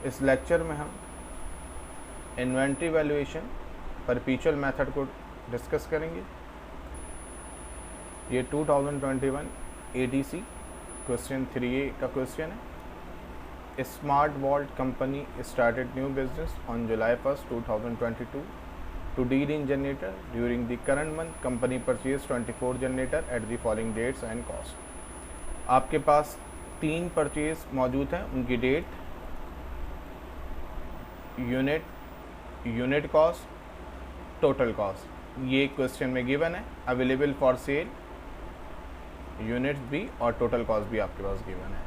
इस लेक्चर में हम इन्वेंट्री वैल्यूएशन परपेचुअल मेथड को डिस्कस करेंगे। ये 2021 ADC क्वेश्चन 3A का क्वेश्चन है। Smart vault company started new business on July 1st 2022 to deal in generator. During the current month, company purchased 24 generator at the following dates and cost. आपके पास 3 purchase मौजूद हैं, उनकी date, unit cost, total cost ये question में given है। Available for sale units भी और total cost भी आपके पास गिवन है।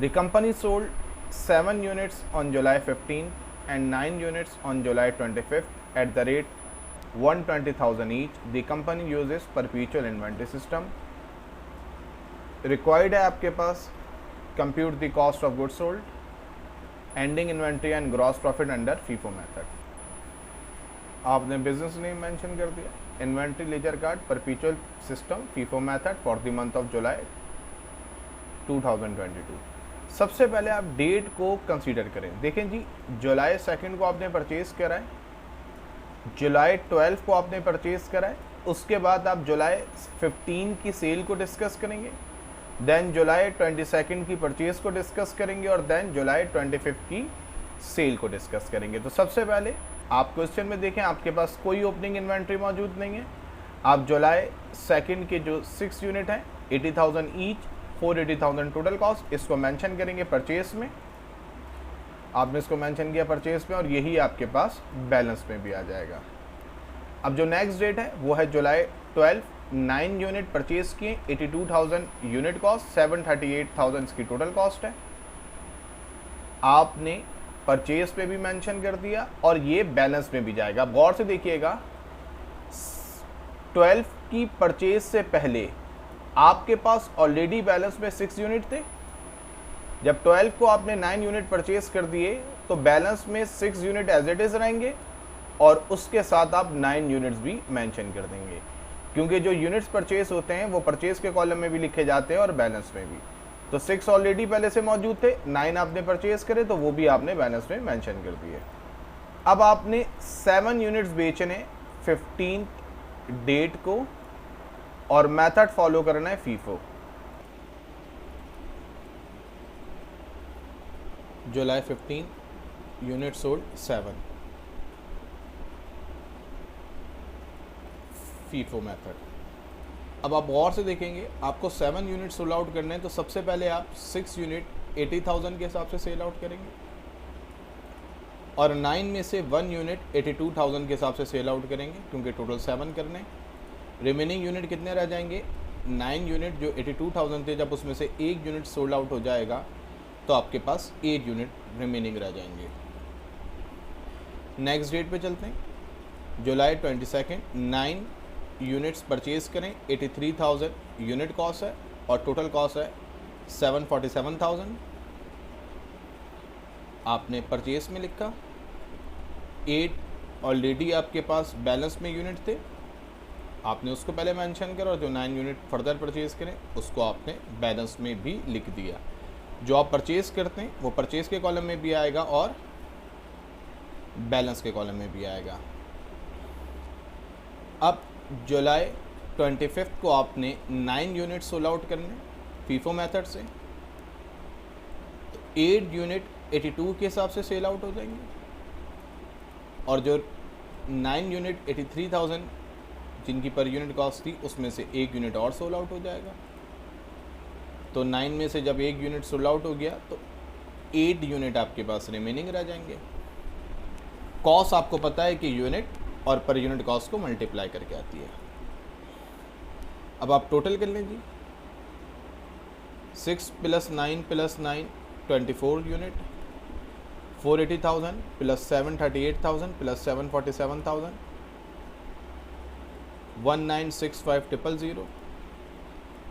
The company sold 7 units on July 15 and 9 units on July 25th at the rate 120,000 each. The company uses perpetual inventory system. Required है आपके पास compute the cost of goods sold, ending inventory and gross profit under FIFO method. आपने business name mention कर दिया, inventory ledger card perpetual system FIFO method for the month of July 2022। सबसे पहले आप date को consider करें। देखें जी, जुलाई 2 को आपने परचेज करा है, जुलाई 12 को आपने परचेज करा है, उसके बाद आप जुलाई 15 की सेल को डिस्कस करेंगे, देन जुलाई 22 की परचेज को डिस्कस करेंगे और देन जुलाई 25 की सेल को डिस्कस करेंगे। तो सबसे पहले आप क्वेश्चन में देखें, आपके पास कोई ओपनिंग इन्वेंट्री मौजूद नहीं है। आप जुलाई 2 के जो 6 यूनिट हैं 80,000 ईच, 480,000 टोटल कॉस्ट, इसको मेंशन करेंगे परचेज में। आपने इसको मेंशन किया परचेज में और यही आपके पास बैलेंस में भी आ जाएगा। अब जो नेक्स्ट डेट है वो है जुलाई 12, 9 यूनिट परचेज किए, 82,000 यूनिट कॉस्ट, 738,000 इसकी टोटल कॉस्ट है। आपने परचेज पे भी मेंशन कर दिया और ये बैलेंस में भी जाएगा। गौर से देखिएगा, 12 की परचेज से पहले आपके पास ऑलरेडी बैलेंस में 6 यूनिट थे। जब 12 को आपने 9 यूनिट परचेज कर दिए तो बैलेंस में 6 यूनिट एज इट इज़ रहेंगे और उसके साथ आप 9 यूनिट्स भी मेंशन कर देंगे, क्योंकि जो यूनिट्स परचेज होते हैं वो परचेज के कॉलम में भी लिखे जाते हैं और बैलेंस में भी। तो 6 ऑलरेडी पहले से मौजूद थे, 9 आपने परचेज करे तो वो भी आपने बैलेंस में मेंशन कर दिए। अब आपने 7 यूनिट्स बेचने 15 डेट को और मेथड फॉलो करना है FIFO। जुलाई 15 यूनिट सोल्ड 7, FIFO मेथड। अब आप गौर से देखेंगे, आपको 7 यूनिट सोल्ड आउट करने हैं तो सबसे पहले आप 6 यूनिट 80,000 के हिसाब से सेल आउट करेंगे और 9 में से 1 यूनिट 82,000 के हिसाब से सेल आउट करेंगे, क्योंकि टोटल 7 करने। रिमेनिंग यूनिट कितने रह जाएंगे? 9 यूनिट जो 82,000 थे, जब उसमें से 1 यूनिट सोल्ड आउट हो जाएगा तो आपके पास 8 यूनिट रिमेनिंग रह जाएंगे। नेक्स्ट डेट पे चलते हैं। जुलाई 22, 9 यूनिट्स परचेज करें, 83,000 यूनिट कॉस्ट है और टोटल कॉस्ट है 747,000। आपने परचेज में लिखा, 8 ऑलरेडी आपके पास बैलेंस में यूनिट थे, आपने उसको पहले मेंशन करा और जो 9 यूनिट फर्दर परचेज करें उसको आपने बैलेंस में भी लिख दिया। जो आप परचेज करते हैं वो परचेज के कॉलम में भी आएगा और बैलेंस के कॉलम में भी आएगा। अब जुलाई 25 को आपने 9 यूनिट सोल्ड आउट करने FIFO मेथड से, तो 8 यूनिट 82 के हिसाब से सेल आउट हो जाएंगे और जो 9 यूनिट 83,000 जिनकी पर यूनिट कॉस्ट थी उसमें से 1 यूनिट और सोल्ड आउट हो जाएगा। तो 9 में से जब 1 यूनिट सोल्ड आउट हो गया तो 8 यूनिट आपके पास रिमेनिंग रह जाएंगे। कॉस्ट आपको पता है कि यूनिट और पर यूनिट कॉस्ट को मल्टीप्लाई करके आती है। अब आप टोटल कर लें जी, 6 + 9 + 9 24 यूनिट, 480,000 + 738,000 + 747,000, 1965,000,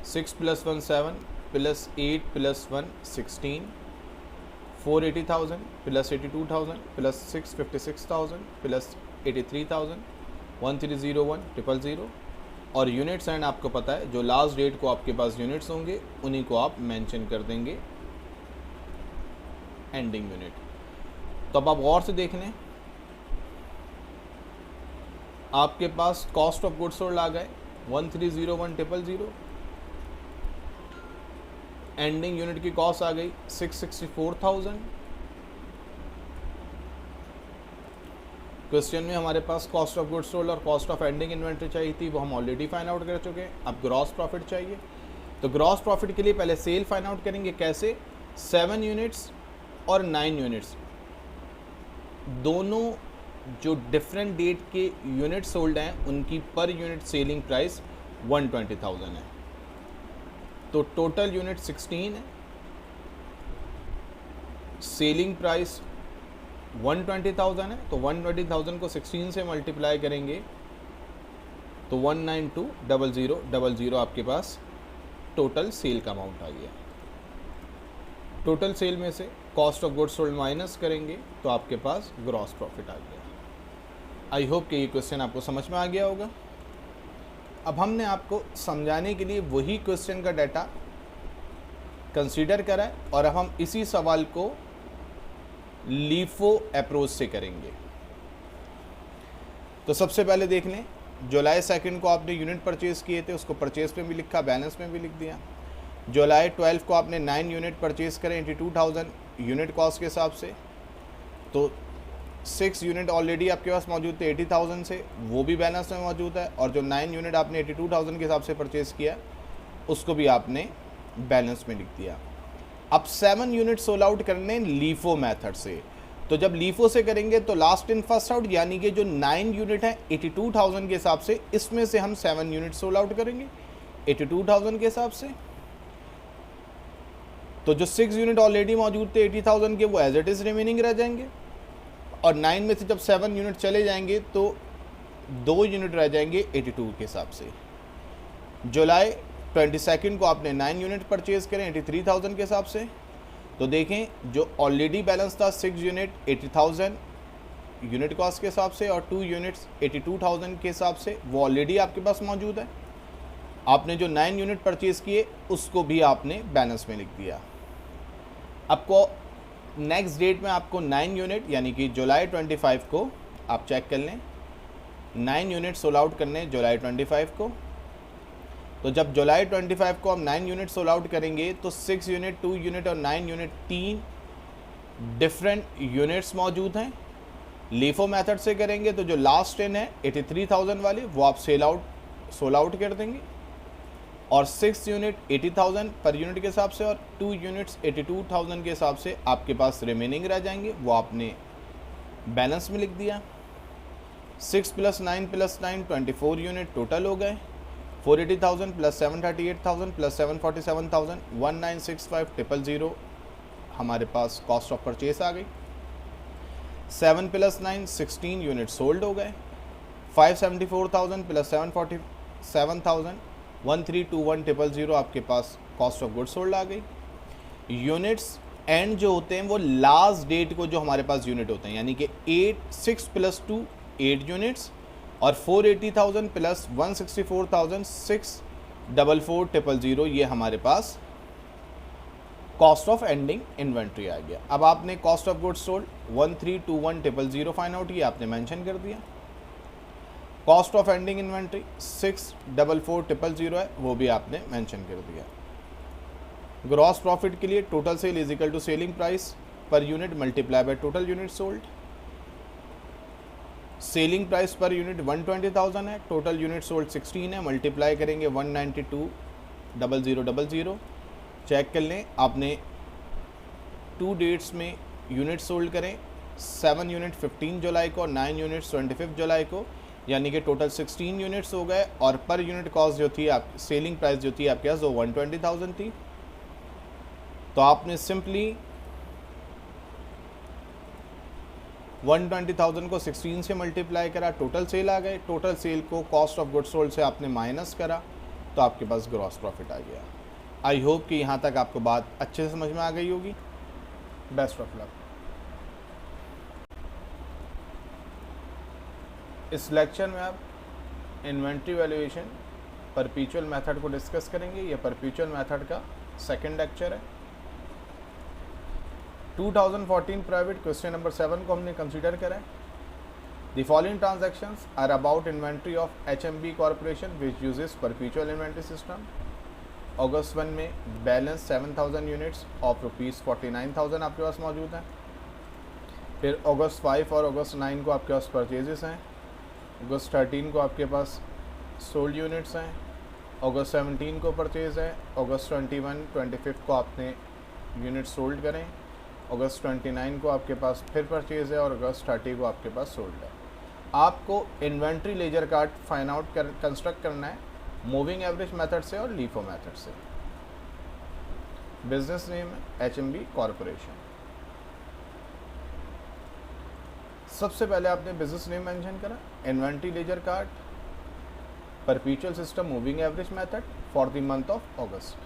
6 + 1 7 + 8 + 1 16, 480,000 + 82,000 + 656,000 + 83,000, 1301,000 और यूनिट्स एंड आपको पता है जो लास्ट डेट को आपके पास यूनिट्स होंगे उन्हीं को आप मेंशन कर देंगे एंडिंग यूनिट। तो अब आप गौर से देख लें, आपके पास कॉस्ट ऑफ गुड्स सोल्ड आ गए 1301,000, एंडिंग यूनिट की कॉस्ट आ गई 664,000। क्वेश्चन में हमारे पास कॉस्ट ऑफ गुड्स सोल्ड और कॉस्ट ऑफ एंडिंग इन्वेंट्री चाहिए थी, वो हम ऑलरेडी फाइंड आउट कर चुके हैं। अब ग्रॉस प्रॉफिट चाहिए, तो ग्रॉस प्रॉफिट के लिए पहले सेल फाइंड आउट करेंगे। कैसे? 7 यूनिट्स और 9 यूनिट्स दोनों जो डिफरेंट डेट के यूनिट सोल्ड हैं उनकी पर यूनिट सेलिंग प्राइस 120,000 है। तो टोटल यूनिट 16 है, सेलिंग प्राइस 120,000 है। तो 120,000 को 16 से मल्टीप्लाई करेंगे तो 192,000 आपके पास टोटल सेल का अमाउंट आ गया। टोटल सेल में से cost of goods sold minus करेंगे तो आपके पास ग्रॉस प्रॉफिट आ गया। आई होप कि ये क्वेश्चन आपको समझ में आ गया होगा। अब हमने आपको समझाने के लिए वही क्वेश्चन का डाटा कंसीडर करा है और अब हम इसी सवाल को लीफो अप्रोच से करेंगे। तो सबसे पहले देख लें, जुलाई 2 को आपने यूनिट परचेज़ किए थे, उसको परचेज में भी लिखा, बैलेंस में भी लिख दिया। जुलाई 12 को आपने 9 यूनिट परचेज़ करें 82,000 यूनिट कॉस्ट के हिसाब से, तो 6 यूनिट ऑलरेडी आपके पास मौजूद थे 80,000 से, वो भी बैलेंस में मौजूद है। और जो 9 यूनिट आपने 82,000 के हिसाब से परचेज़ किया उसको भी आपने बैलेंस में लिख दिया। अब 7 यूनिट सोल आउट करने लीफो मेथड से, तो जब लीफो से करेंगे तो लास्ट इन फर्स्ट आउट, यानी कि जो 9 यूनिट है 82,000 के हिसाब से, इसमें से हम 7 यूनिट सोल आउट करेंगे 82,000 के हिसाब से। तो जो 6 यूनिट ऑलरेडी मौजूद थे 80,000 के, वो एज इट इज़ रिमेनिंग रह जाएंगे। और 9 में से जब 7 यूनिट चले जाएंगे तो 2 यूनिट रह जाएंगे 82 के हिसाब से। जुलाई 22 को आपने 9 यूनिट परचेज करें 83,000 के हिसाब से, तो देखें जो ऑलरेडी बैलेंस था 6 यूनिट 80,000 यूनिट कॉस्ट के हिसाब से और 2 यूनिट्स 82,000 के हिसाब से, वो ऑलरेडी आपके पास मौजूद है। आपने जो 9 यूनिट परचेज़ किए उसको भी आपने बैलेंस में लिख दिया। आपको नेक्स्ट डेट में आपको 9 यूनिट यानी कि जुलाई 25 को आप चेक कर लें, 9 यूनिट सोल आउट करने जुलाई 25 को। तो जब जुलाई 25 को हम 9 यूनिट सोल आउट करेंगे तो 6 यूनिट 2 यूनिट और 9 यूनिट 3 डिफरेंट यूनिट्स मौजूद हैं। लीफो मेथड से करेंगे तो जो लास्ट 10 है 83,000 वाले, वो आप सोल आउट कर देंगे और 6 यूनिट 80,000 पर यूनिट के हिसाब से और 2 यूनिट्स 82,000 के हिसाब से आपके पास रिमेनिंग रह जाएंगे, वो आपने बैलेंस में लिख दिया। 6 + 9 + 9 24 यूनिट टोटल हो गए। 480,000 + 738,000 + 747,000 1965,000 हमारे पास कॉस्ट ऑफ परचेस आ गई। 7 + 9 16 यूनिट सोल्ड हो गए। 574,000 + 747,000 1321,000 आपके पास कॉस्ट ऑफ गुड्स सोल्ड आ गई। यूनिट्स एंड जो होते हैं वो लास्ट डेट को जो हमारे पास यूनिट होते हैं, यानी कि 6 + 2 8 यूनिट्स और 480,000 + 164,000 644,000 ये हमारे पास कॉस्ट ऑफ एंडिंग इन्वेंट्री आ गया। अब आपने cost of goods sold 1321,000 find out किया, आपने मेंशन कर दिया। कॉस्ट ऑफ एंडिंग इन्वेंट्री 644,000 है, वो भी आपने मेंशन कर दिया। ग्रॉस प्रॉफिट के लिए total sale is equal to selling price per unit multiply by total unit sold. Selling price per unit 120,000 है, टोटल यूनिट सोल्ड 16 है, मल्टीप्लाई करेंगे 192,000। चेक कर लें, आपने 2 डेट्स में यूनिट सोल्ड करें, 7 यूनिट 15 जुलाई को और 9 यूनिट्स 25 जुलाई को, यानी कि टोटल 16 यूनिट्स हो गए। और पर यूनिट कॉस्ट जो थी आप सेलिंग प्राइस जो थी आपके पास वो 120,000 थी। तो आपने सिंपली 120,000 को 16 से मल्टीप्लाई करा, टोटल सेल आ गए। टोटल सेल को कॉस्ट ऑफ गुड्स सोल्ड से आपने माइनस करा तो आपके पास ग्रॉस प्रॉफिट आ गया। आई होप कि यहाँ तक आपको बात अच्छे से समझ में आ गई होगी। Best of luck. इस लेक्चर में आप इन्वेंट्री वैल्यूएशन परपेचुअल मेथड को डिस्कस करेंगे। यह परपेचुअल मेथड का सेकंड लेक्चर है। 2014 प्राइवेट क्वेश्चन नंबर 7 को हमने कंसीडर करा है। The following transactions are about inventory of HMB corporation which uses perpetual inventory system. अगस्त 1 में बैलेंस 7000 यूनिट्स ऑफ ₹49,000 आपके पास मौजूद है। फिर अगस्त 5 और अगस्त 9 को आपके पास परचेजेस हैं। अगस्त 13 को आपके पास सोल्ड यूनिट्स हैं। अगस्त 17 को परचेज है। अगस्त 21, 25 को आपने यूनिट सोल्ड करें। अगस्त 29 को आपके पास फिर परचेज है और अगस्त 30 को आपके पास सोल्ड है। आपको inventory ledger card find out construct करना है मूविंग एवरेज मेथड से और लीफो मेथड से। बिजनेस नेम है HMB कॉर्पोरेशन। सबसे पहले आपने बिजनेस नेम मेंशन करा, inventory ledger card, perpetual system, moving average method for the month of अगस्त।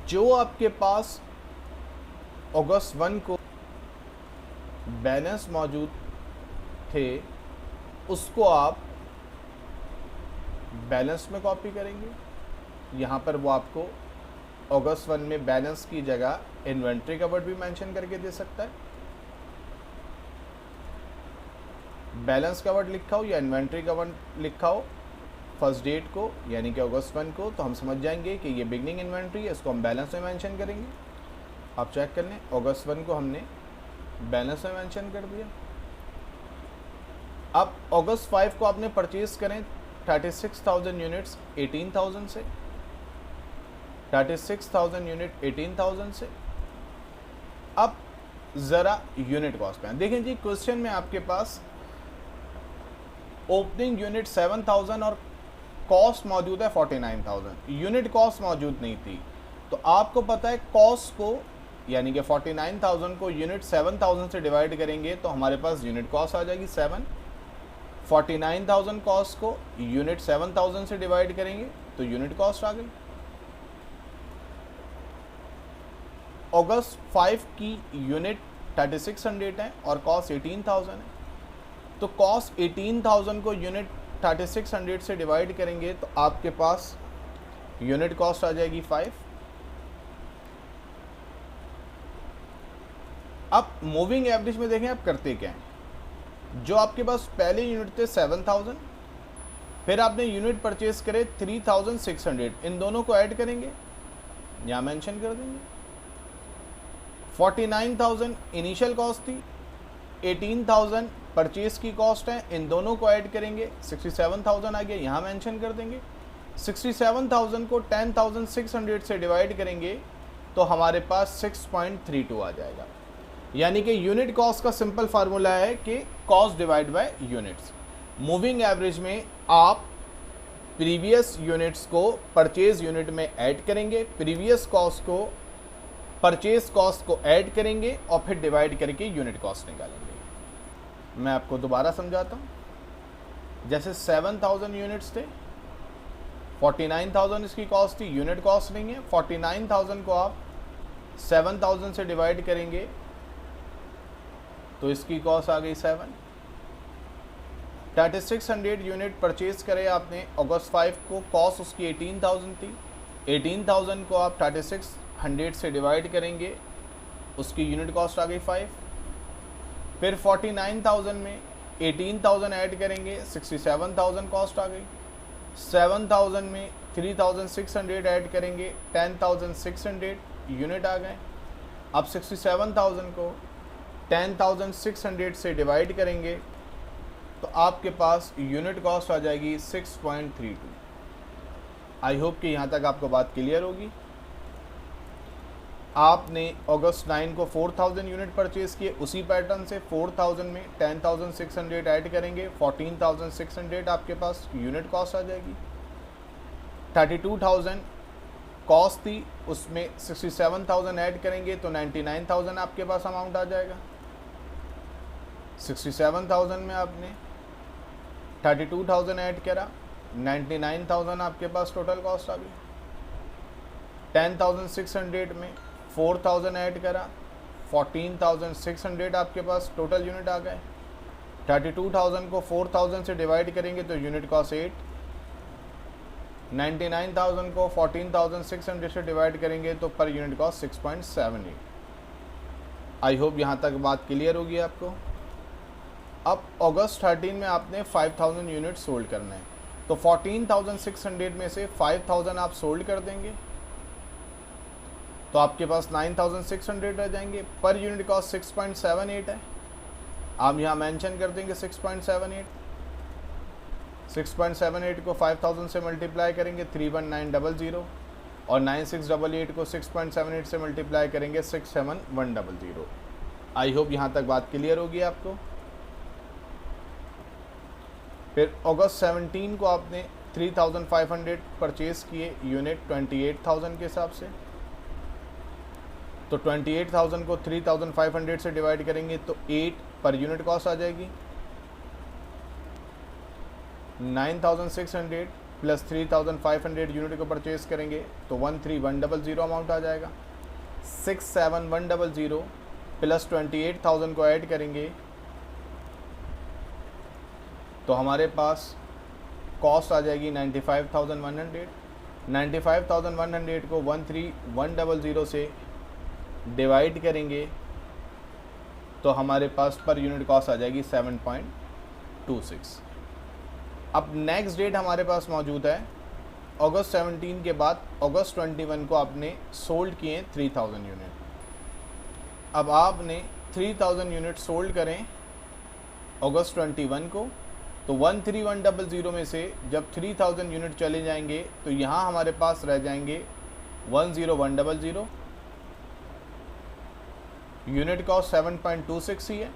जो आपके पास अगस्त 1 को बैलेंस मौजूद थे उसको आप बैलेंस में कॉपी करेंगे। यहाँ पर वो आपको अगस्त 1 में बैलेंस की जगह इन्वेंट्री कवर्ड भी मेंशन करके दे सकता है। बैलेंस कवर्ड लिखा हो या इन्वेंट्री कवर्ड लिखा हो फर्स्ट डेट को यानी कि अगस्त 1 को, तो हम समझ जाएंगे कि ये बिगनिंग इन्वेंट्री है, इसको हम बैलेंस में मेंशन करेंगे। आप चेक कर लें, अगस्त 1 को हमने बैलेंस में मेंशन कर दिया। अब अगस्त 5 को आपने परचेज करें 36,000 यूनिट्स 18,000 से, 36,000 यूनिट 18,000 से। अब ज़रा यूनिट कॉस्ट पे आए। देखें जी, क्वेश्चन में आपके पास ओपनिंग यूनिट 7,000 और कॉस्ट मौजूद है 49,000, यूनिट कॉस्ट मौजूद नहीं थी। तो आपको पता है कॉस्ट को यानी कि 49,000 को यूनिट 7,000 से डिवाइड करेंगे तो हमारे पास यूनिट कॉस्ट आ जाएगी 7। 49,000 कॉस्ट को यूनिट 7,000 से डिवाइड करेंगे तो यूनिट कॉस्ट आ गई। अगस्त 5 की यूनिट 3600 है और कॉस्ट 18,000 है, तो कॉस्ट 18,000 को यूनिट 3600 से डिवाइड करेंगे तो आपके पास यूनिट कॉस्ट आ जाएगी 5। अब मूविंग एवरेज में देखें आप करते क्या हैं। जो आपके पास पहले यूनिट थे 7,000, फिर आपने यूनिट परचेज करे 3,600, इन दोनों को ऐड करेंगे, यहाँ मेंशन कर देंगे। 49,000 इनिशियल कॉस्ट थी, 18,000 परचेज की कॉस्ट है, इन दोनों को ऐड करेंगे, 67,000 आ गया, यहाँ मेंशन कर देंगे। 67,000 को 10,600 से डिवाइड करेंगे तो हमारे पास 6.32 आ जाएगा। यानी कि यूनिट कॉस्ट का सिंपल फार्मूला है कि cost divide by units. Moving average में आप प्रीवियस यूनिट्स को परचेज यूनिट में ऐड करेंगे, प्रीवियस कॉस्ट को परचेज कॉस्ट को ऐड करेंगे और फिर डिवाइड करके यूनिट कॉस्ट निकालेंगे। मैं आपको दोबारा समझाता हूँ। जैसे 7,000 यूनिट्स थे, 49,000 इसकी कॉस्ट थी, यूनिट कॉस्ट नहीं है। 49,000 को आप 7,000 से डिवाइड करेंगे तो इसकी कॉस्ट आ गई 7। 3600 यूनिट परचेज करे आपने अगस्त 5 को, कॉस्ट उसकी 18,000 थी। 18,000 को आप 3600 से डिवाइड करेंगे, उसकी यूनिट कॉस्ट आ गई 5। फिर 49,000 में 18,000 ऐड करेंगे, 67,000 कॉस्ट आ गई। 7,000 में 3,600 ऐड करेंगे, 10,600 यूनिट आ गए। अब 67,000 को 10,600 से डिवाइड करेंगे तो आपके पास यूनिट कॉस्ट आ जाएगी 6.32। आई होप कि यहाँ तक आपको बात क्लियर होगी। आपने अगस्त 9 को 4,000 यूनिट परचेज किए, उसी पैटर्न से 4,000 में 10,600 ऐड करेंगे, 14,600 आपके पास यूनिट कॉस्ट आ जाएगी। 32,000 कॉस्ट थी, उसमें 67,000 ऐड करेंगे तो 99,000 आपके पास अमाउंट आ जाएगा। 67,000 में आपने 32,000 ऐड करा, 99,000 आपके पास टोटल कॉस्ट आ गई। 10,600 में 4,000 ऐड करा, 14,600 आपके पास टोटल यूनिट आ गए। 32,000 को 4,000 से डिवाइड करेंगे तो यूनिट कॉस्ट 8। 99,000 को 14,600 से डिवाइड करेंगे तो per unit cost 6.78। I hope यहाँ तक बात क्लियर होगी आपको। अब अगस्त 13 में आपने 5000 यूनिट सोल्ड करना है, तो 14,600 में से 5000 आप सोल्ड कर देंगे तो आपके पास 9,600 रह जाएंगे। पर यूनिट कॉस्ट 6.78 है, आप यहाँ मेंशन कर देंगे 6.78। 6.78 को 5000 से मल्टीप्लाई करेंगे 31900, और 9688 को 6.78 से मल्टीप्लाई करेंगे 67100। आई होप यहाँ तक बात क्लियर होगी आपको। फिर अगस्त 17 को आपने 3500 परचेज़ किए यूनिट 28,000 के हिसाब से, तो 28,000 को 3500 से डिवाइड करेंगे तो 8 पर यूनिट कॉस्ट आ जाएगी। 9,600 प्लस 3,500 यूनिट को परचेज करेंगे तो 13,100 अमाउंट आ जाएगा। 67,100 प्लस 28,000 को ऐड करेंगे तो हमारे पास कॉस्ट आ जाएगी 95,100। 95,100 को 13,100 से डिवाइड करेंगे तो हमारे पास पर यूनिट कॉस्ट आ जाएगी 7.26। अब नेक्स्ट डेट हमारे पास मौजूद है अगस्त 17 के बाद अगस्त 21 को आपने सोल्ड किए 3000 यूनिट। अब आपने 3000 यूनिट सोल्ड करें अगस्त 21 को, तो 13,100 में से जब 3000 यूनिट चले जाएंगे तो यहाँ हमारे पास रह जाएंगे 10100। यूनिट कॉस्ट 7.26 ही है,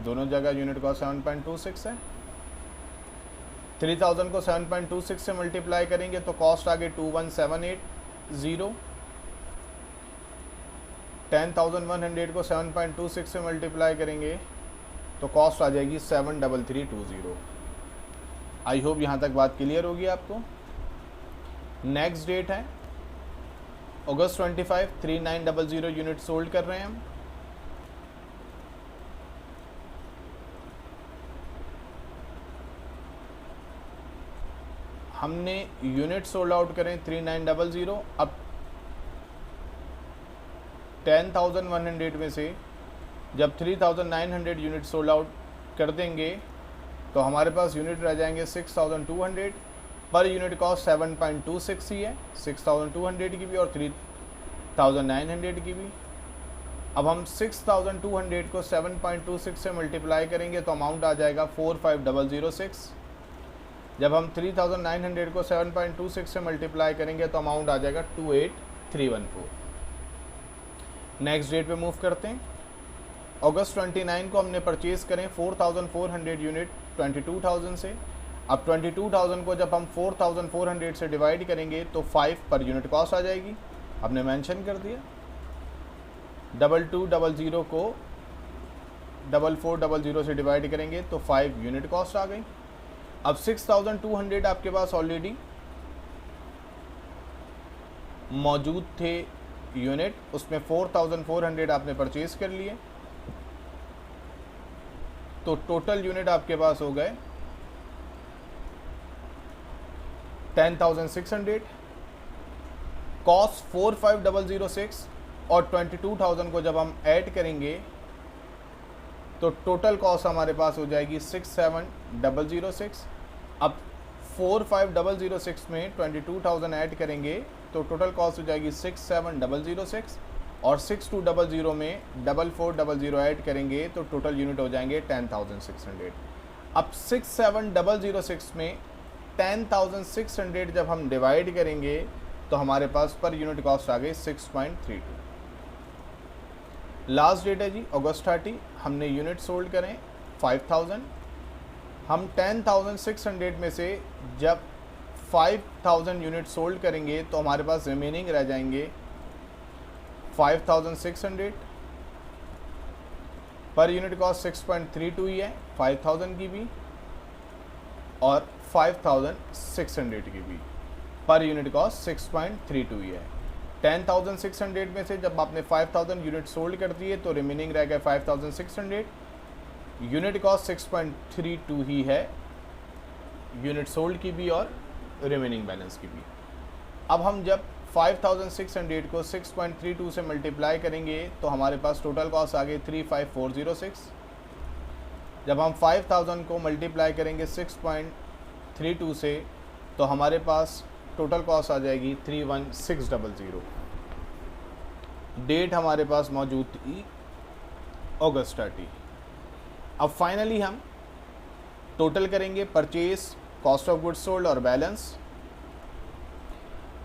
दोनों जगह यूनिट कॉस्ट 7.26 है। 3000 को 7.26 से मल्टीप्लाई करेंगे तो कॉस्ट आ गई 21,780। 10,100 को 7.26 से मल्टीप्लाई करेंगे तो कॉस्ट आ जाएगी 73320। आई होप यहाँ तक बात क्लियर होगी आपको। नेक्स्ट डेट है अगस्त 25, 3900 यूनिट सोल्ड कर रहे हैं हम। हमने यूनिट सोल्ड आउट करें 3900। अब 10,100 में से जब 3,900 यूनिट सोल्ड आउट कर देंगे तो हमारे पास यूनिट रह जाएंगे 6,200। पर यूनिट कॉस्ट 7.26 ही है, 6,200 की भी और 3,900 की भी। अब हम 6,200 को 7.26 से मल्टीप्लाई करेंगे तो अमाउंट आ जाएगा 45,006। जब हम 3,900 को 7.26 से मल्टीप्लाई करेंगे तो अमाउंट आ जाएगा 28,314। नेक्स्ट डेट पे मूव करते हैं। अगस्त 29 को हमने परचेज़ करें 4,400 यूनिट 22,000 से। अब 22,000 को जब हम 4,400 से डिवाइड करेंगे तो 5 पर यूनिट कॉस्ट आ जाएगी, हमने मेंशन कर दिया। 2200 को 4400 से डिवाइड करेंगे तो 5 यूनिट कॉस्ट आ गई। अब 6,200 आपके पास ऑलरेडी मौजूद थे यूनिट, उसमें 4,400 आपने परचेज कर लिए, तो टोटल यूनिट आपके पास हो गए 10,600। कॉस्ट 45,006 और 22,000 को जब हम ऐड करेंगे तो टोटल कॉस्ट हमारे पास हो जाएगी 67,006। अब 45,006 में 22,000 ऐड करेंगे तो टोटल कॉस्ट हो जाएगी 67,006, और 6200 में 4400 ऐड करेंगे तो टोटल यूनिट हो जाएंगे 10,600। अब 67,006 में 10,600 जब हम डिवाइड करेंगे तो हमारे पास पर यूनिट कॉस्ट आ गई 6.32। लास्ट डेट है जी अगस्त 30। हमने यूनिट सोल्ड करें 5,000। हम 10,600 में से जब 5,000 यूनिट सोल्ड करेंगे तो हमारे पास रिमेनिंग रह जाएंगे 5,600। पर यूनिट कॉस्ट 6.32 ही है, 5,000 की भी और 5,600 की भी। पर यूनिट कॉस्ट 6.32 ही है। 10,600 में से जब आपने 5,000 यूनिट सोल्ड कर दिए तो रिमेनिंग रह गए 5,600। यूनिट कॉस्ट 6.32 ही है, यूनिट सोल्ड की भी और रिमेनिंग बैलेंस की भी। अब हम जब 5600 को 6.32 से मल्टीप्लाई करेंगे तो हमारे पास टोटल कॉस्ट आ गई 35406। जब हम 5000 को मल्टीप्लाई करेंगे 6.32 से तो हमारे पास टोटल कॉस्ट आ जाएगी 31600। डेट हमारे पास मौजूद थी अगस्त 30। अब फाइनली हम टोटल करेंगे purchase, cost of goods sold और बैलेंस।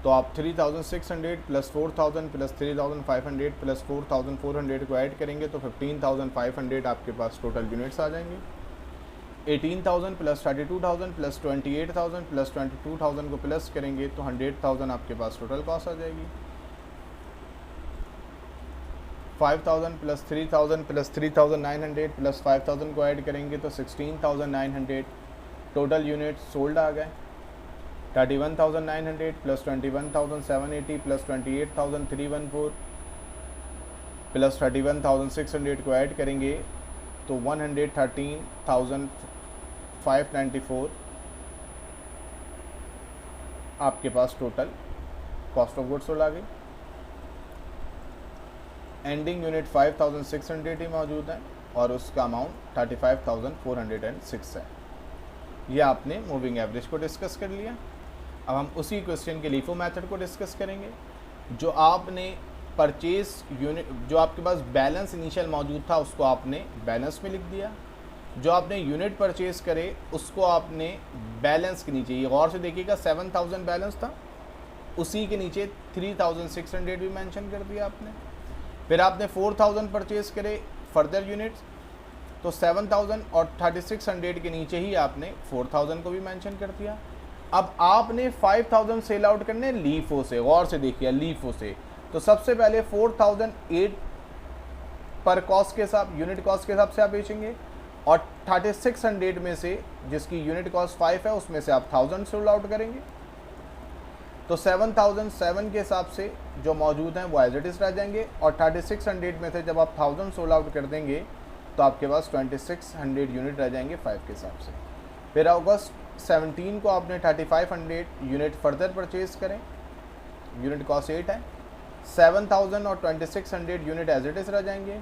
तो आप 3600 प्लस 4000 प्लस 3500 प्लस 4400 को ऐड करेंगे तो 15500 आपके पास टोटल यूनिट्स आ जाएंगे। 18000 प्लस 32000 प्लस 28000 प्लस 22000 को प्लस करेंगे तो 100000 आपके पास टोटल कॉस्ट आ जाएगी। 5000 प्लस 3000 प्लस 3900 प्लस 5000 को ऐड करेंगे तो 16900 टोटल यूनिट सोल्ड आ गए। 31900 प्लस 21780 प्लस 28314 प्लस 31600 को ऐड करेंगे तो 113594 आपके पास total cost of goods sold आ गई। एंडिंग यूनिट 5600 ही मौजूद है और उसका अमाउंट 35406 है। ये आपने मूविंग एवरेज को डिस्कस कर लिया। अब हम उसी क्वेश्चन के लीफो मेथड को डिस्कस करेंगे। जो आपने परचेज यूनिट, जो आपके पास बैलेंस इनिशियल मौजूद था उसको आपने बैलेंस में लिख दिया। जो आपने यूनिट परचेज करे उसको आपने बैलेंस के नीचे, ये गौर से देखिएगा 7000 बैलेंस था, उसी के नीचे 3600 भी मेंशन कर दिया आपने। फिर आपने 4000 परचेज करे फर्दर यूनिट्स तो 7000 और 3600 के नीचे ही आपने 4000 को भी मेंशन कर दिया। अब आपने 5000 सेल आउट करने लीफो से, गौर से देखिए लीफो से। तो सबसे पहले 4008 पर कॉस्ट के हिसाब, यूनिट कॉस्ट के हिसाब से आप बेचेंगे और 3600 में से जिसकी यूनिट कॉस्ट 5 है उसमें से आप 1000 सोल्ड आउट करेंगे। तो 7007 के हिसाब से जो मौजूद हैं वो एज इट इज़ रह जाएंगे और 3600 में से जब आप 1000 सोल्ड आउट कर देंगे तो आपके पास 2600 यूनिट रह जाएंगे 5 के हिसाब से। फिर अगस्त 17 को आपने 3500 यूनिट फर्दर परचेज करें, यूनिट कॉस्ट 8 है। 7000 और 2600 यूनिट एज इट इज़ रह जाएंगे।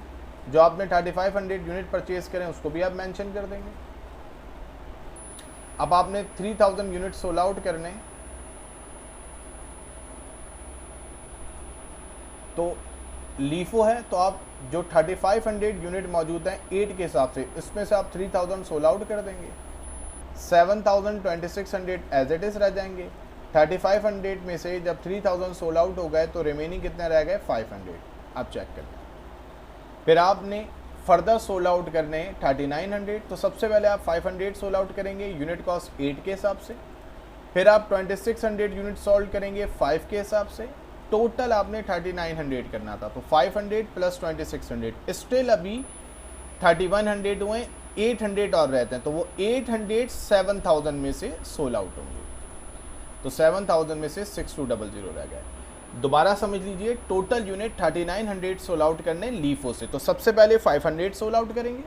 जो आपने 3500 यूनिट परचेज करें उसको भी आप मेंशन कर देंगे। अब आपने 3000 यूनिट सोल्ड आउट करने, तो लीफो है तो आप जो 3500 यूनिट मौजूद हैं 8 के हिसाब से, इसमें से आप 3000 सोल्ड आउट कर देंगे। 7000 2600 एज इट इज़ रह जाएंगे। 3500 में से जब 3000 सोल्ड आउट हो गए तो रिमेनिंग कितने रह गए 500, आप चेक कर लें। फिर आपने फर्दर सोल्ड आउट करने 3900, तो सबसे पहले आप 500 सोल्ड आउट करेंगे यूनिट कॉस्ट 8 के हिसाब से। फिर आप 2600 यूनिट सोल्ड करेंगे 5 के हिसाब से। टोटल आपने 3900 करना था, तो 500 प्लस 2600 स्टिल अभी 3100 हुए, 800 और रहते हैं तो वो 800 7000 में से सोल्ड आउट होंगे। तो 7000 में से 6200 रह गए। दोबारा समझ लीजिए, टोटल यूनिट 3900 सोल्ड आउट करने लीफो से, तो सबसे पहले 500 सोल्ड आउट करेंगे,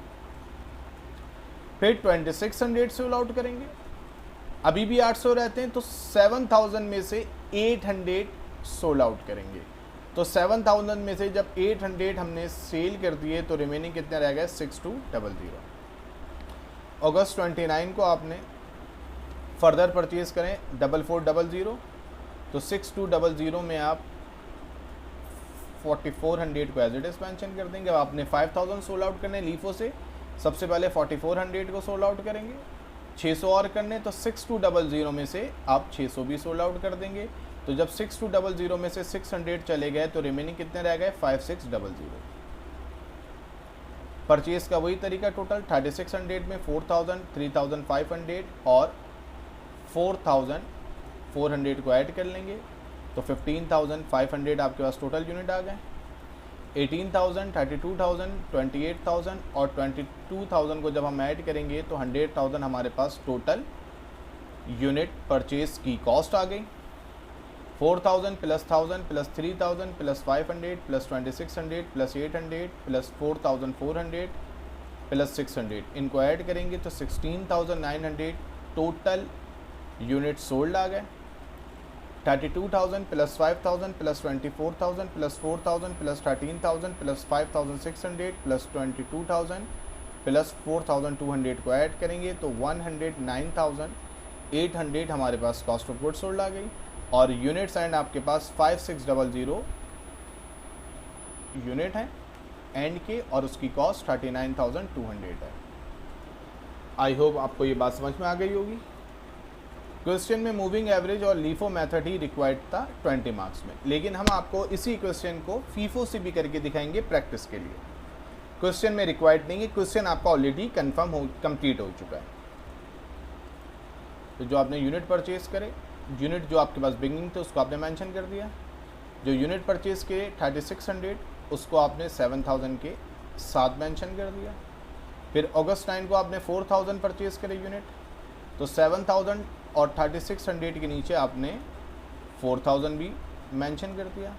फिर 2600 सोल्ड आउट करेंगे, अभी भी 800 रहते हैं तो 7000 में से 800 सोल्ड आउट करेंगे। तो 7000 में से जब 800 हमने सेल कर दिए तो रिमेनिंग कितने रह गए 6200। अगस्त 29 को आपने फर्दर परचेज करें 4400, तो 6200 में आप 4400 को एज इट इज़ मेंशन कर देंगे। अब आपने 5000 सोल्ड आउट करने लीफो से, सबसे पहले 4400 को सोल्ड आउट करेंगे, 600 और करने तो 6200 में से आप 600 भी सोल्ड आउट कर देंगे। तो जब 6200 में से 600 चले गए तो रिमेनिंग कितने रह गए 5600। परचेज का वही तरीका, टोटल 3600 में 4000, 3500 और 4400 को ऐड कर लेंगे तो 15500 आपके पास टोटल यूनिट आ गए। 18000, 32000, 28000 और 22000 को जब हम ऐड करेंगे तो 100000 हमारे पास टोटल यूनिट परचेज की कॉस्ट आ गई। 4000 plus 1000 plus 3000 plus 500 plus 2600 plus 800 plus 4400 plus 600, इनको ऐड करेंगे तो 16900 टोटल यूनिट सोल्ड आ गए। 32,000 plus 5,000 plus 24,000 plus 4,000 plus 13,000 plus 5,600 plus 22,000 plus 4,200 को ऐड करेंगे तो 109,800 हमारे पास कॉस्ट ऑफ गुड्स सोल्ड आ गई। और यूनिट्स एंड आपके पास 5600 यूनिट है एंड के, और उसकी कॉस्ट 39,200 है। आई होप आपको ये बात समझ में आ गई होगी। क्वेश्चन में मूविंग एवरेज और लीफो मेथड ही रिक्वायर्ड था 20 मार्क्स में, लेकिन हम आपको इसी क्वेश्चन को फीफो से भी करके दिखाएंगे प्रैक्टिस के लिए। क्वेश्चन में रिक्वायर्ड नहीं है, क्वेश्चन आपका ऑलरेडी कंप्लीट हो चुका है। तो जो आपने यूनिट परचेज करे, यूनिट जो आपके पास बिगिनिंग थे उसको आपने मेंशन कर दिया, जो यूनिट परचेज के 3600 उसको आपने 7000 के साथ मेंशन कर दिया। फिर अगस्त 9 को आपने 4000 परचेज करे यूनिट, तो 7000 और 3600 के नीचे आपने 4000 भी मेंशन कर दिया।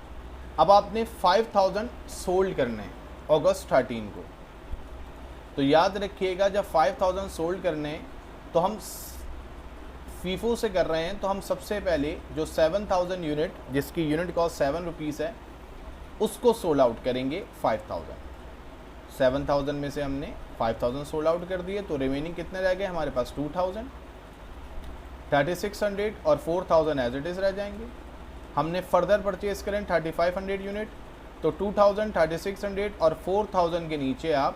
अब आपने 5000 सोल्ड करने हैं अगस्त 13 को, तो याद रखिएगा जब 5000 सोल्ड करने हैं तो हम फीफो से कर रहे हैं, तो हम सबसे पहले जो 7000 यूनिट जिसकी यूनिट कॉस्ट 7 रुपीज़ है उसको सोल्ड आउट करेंगे 5000। 7000 में से हमने 5000 सोल्ड आउट कर दिए, तो रिमेनिंग कितने रह गए हमारे पास 2000, 3600 और 4000 एज इट इज़ रह जाएंगे। हमने फर्दर परचेज करें 3500 यूनिट, तो 2000, 3600 और 4000 के नीचे आप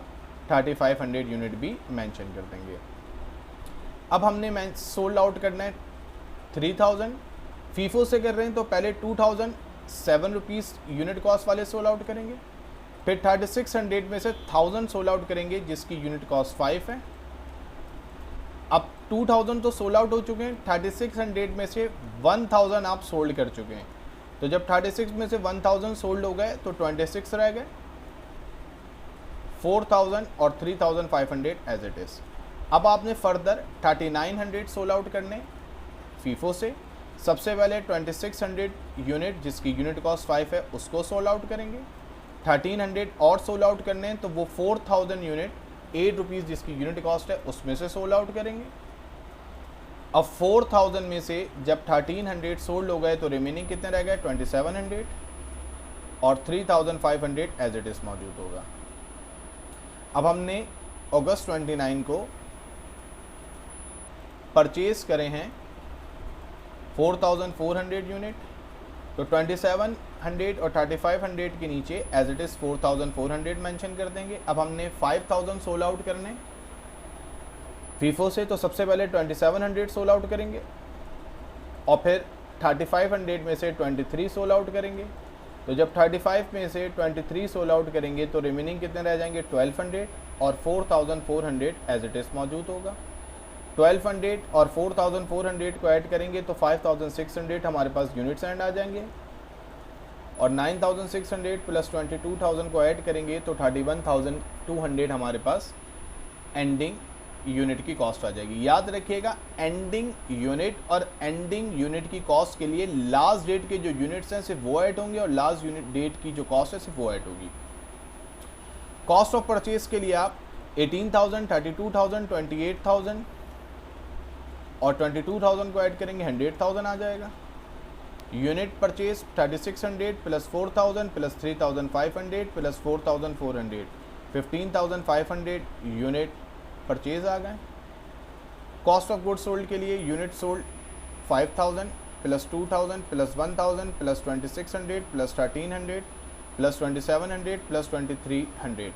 3500 यूनिट भी मेंशन कर देंगे। अब हमने सोल्ड आउट करना है 3000, फीफो से कर रहे हैं तो पहले 2000 7 रुपीज़ यूनिट कॉस्ट वाले सोल्ड आउट करेंगे, फिर 3600 में से 1000 सोल्ड आउट करेंगे जिसकी यूनिट कॉस्ट 5 है। अब 2000 तो सोल्ड आउट हो चुके हैं, 3600 में से 1000 आप सोल्ड कर चुके हैं, तो जब 36 में से 1000 सोल्ड हो गए तो 26 रह गए, 4000 और 3500 एज इट इज़। अब आपने फर्दर 3900 सोल्ड आउट करने फीफो से। सबसे पहले 2600 यूनिट जिसकी यूनिट कॉस्ट 5 है उसको सोल्ड आउट करेंगे, 1300 और सोल्ड आउट करने हैं तो वो 4000 यूनिट 8 रुपीज़ जिसकी यूनिट कॉस्ट है उसमें से सोल्ड आउट करेंगे। अब 4000 में से जब 1300 सोल्ड हो गए तो रिमेनिंग कितने रह गए 2700 और 3500 एज इट इज़ मौजूद होगा। अब हमने अगस्त 29 को परचेज करे हैं 4400 यूनिट, तो 2700 और 3500 के नीचे एज इट इज़ 4400 मेंशन कर देंगे। अब हमने 5000 सोल्ड आउट करने फीफो से, तो सबसे पहले 2700 सोल्ड आउट करेंगे और फिर 3500 में से 23 सोल्ड आउट करेंगे, तो जब 35 में से 23 सोल्ड आउट करेंगे तो रिमेनिंग कितने रह जाएंगे 1200 और 4400 एज इट इज़ मौजूद होगा। 1200 और 4400 को ऐड करेंगे तो 5600 हमारे पास यूनिट्स एंड आ जाएंगे, और 9600 प्लस 22000 को ऐड करेंगे तो 31200 हमारे पास एंडिंग यूनिट की कॉस्ट आ जाएगी। याद रखिएगा एंडिंग यूनिट और एंडिंग यूनिट की कॉस्ट के लिए लास्ट डेट के जो यूनिट्स हैं सिर्फ वो ऐड होंगे और लास्ट यूनिट डेट की जो कॉस्ट है सिर्फ वो ऐड होगी। कॉस्ट ऑफ परचेज के लिए आप 18,000, 32,000, 28,000 और 22,000 को ऐड करेंगे 100,000 आ जाएगा। Unit purchase 3600 plus 4000 plus 3500 plus 4400 15,500 unit purchase आ गए। कॉस्ट ऑफ गुड्स सोल्ड के लिए unit sold 5000 plus 2000 plus 1000 plus 2600 plus 1300 plus 2700 plus 2300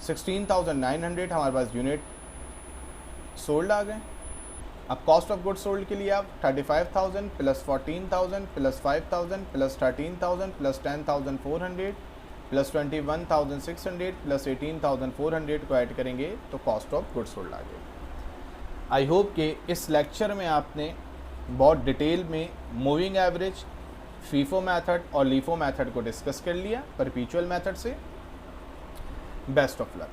16,900 हमारे पास यूनिट सोल्ड आ गए। अब कॉस्ट ऑफ गुड्स सोल्ड के लिए आप 35,000 plus 14,000 plus 5,000 plus 13,000 plus 10,400 plus 21,600 plus 18,400 को ऐड करेंगे तो कॉस्ट ऑफ गुड्स सोल्ड आ गई। आई होप कि इस लेक्चर में आपने बहुत डिटेल में मूविंग एवरेज, फीफो मेथड और लीफो मेथड को डिस्कस कर लिया परपेचुअल मेथड से। Best of luck.